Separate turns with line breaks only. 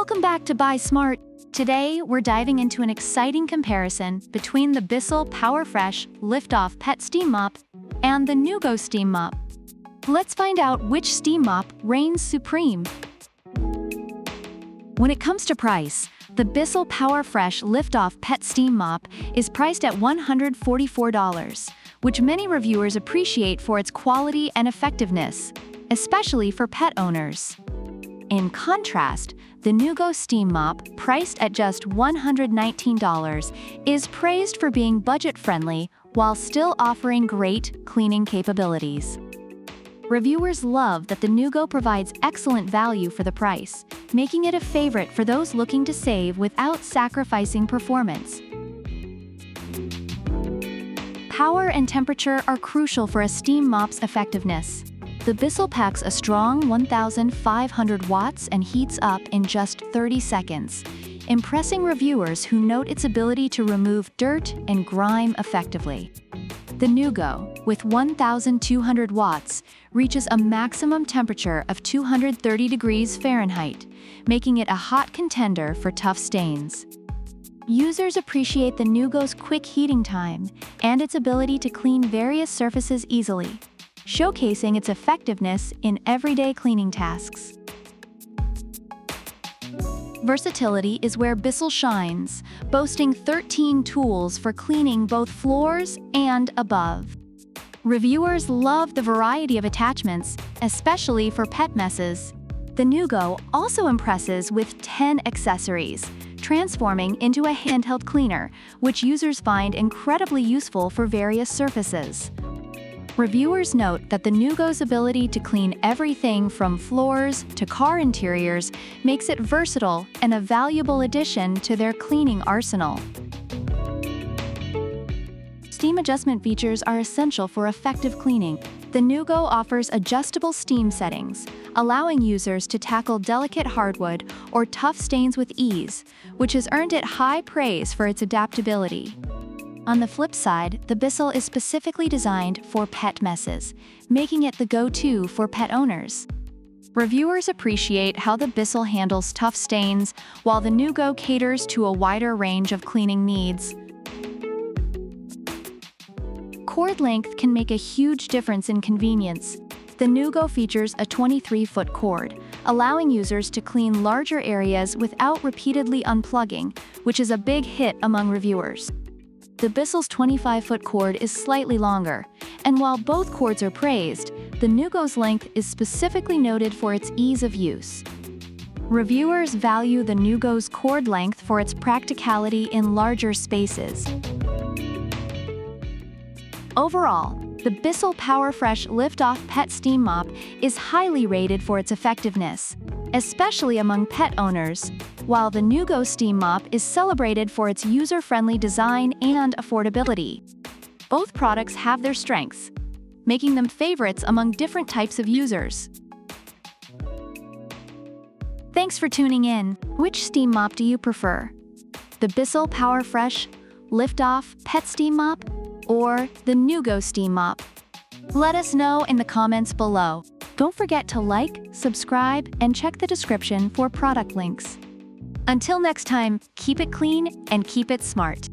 Welcome back to Buy Smart. Today, we're diving into an exciting comparison between the Bissell PowerFresh Lift-Off Pet Steam Mop and the Neugo Steam Mop. Let's find out which steam mop reigns supreme. When it comes to price, the Bissell PowerFresh Lift-Off Pet Steam Mop is priced at $144, which many reviewers appreciate for its quality and effectiveness, especially for pet owners. In contrast, the Neugo Steam Mop, priced at just $119, is praised for being budget-friendly while still offering great cleaning capabilities. Reviewers love that the Neugo provides excellent value for the price, making it a favorite for those looking to save without sacrificing performance. Power and temperature are crucial for a steam mop's effectiveness. The Bissell packs a strong 1,500 watts and heats up in just 30 seconds, impressing reviewers who note its ability to remove dirt and grime effectively. The Neugo, with 1,200 watts, reaches a maximum temperature of 230 degrees Fahrenheit, making it a hot contender for tough stains. Users appreciate the Neugo's quick heating time and its ability to clean various surfaces easily, showcasing its effectiveness in everyday cleaning tasks. Versatility is where Bissell shines, boasting 13 tools for cleaning both floors and above. Reviewers love the variety of attachments, especially for pet messes. The Neugo also impresses with 10 accessories, transforming into a handheld cleaner, which users find incredibly useful for various surfaces. Reviewers note that the Neugo's ability to clean everything from floors to car interiors makes it versatile and a valuable addition to their cleaning arsenal. Steam adjustment features are essential for effective cleaning. The Neugo offers adjustable steam settings, allowing users to tackle delicate hardwood or tough stains with ease, which has earned it high praise for its adaptability. On the flip side, the Bissell is specifically designed for pet messes, making it the go-to for pet owners. Reviewers appreciate how the Bissell handles tough stains, while the Neugo caters to a wider range of cleaning needs. Cord length can make a huge difference in convenience. The Neugo features a 23-foot cord, allowing users to clean larger areas without repeatedly unplugging, which is a big hit among reviewers. The Bissell's 25-foot cord is slightly longer, and while both cords are praised, the Neugo's length is specifically noted for its ease of use. Reviewers value the Neugo's cord length for its practicality in larger spaces. Overall, the Bissell PowerFresh Lift-Off Pet Steam Mop is highly rated for its effectiveness, especially among pet owners, while the Neugo Steam Mop is celebrated for its user-friendly design and affordability. Both products have their strengths, making them favorites among different types of users. Thanks for tuning in. Which steam mop do you prefer? The Bissell PowerFresh Lift-Off Pet Steam Mop or the Neugo Steam Mop? Let us know in the comments below. Don't forget to like, subscribe, and check the description for product links. Until next time, keep it clean and keep it smart.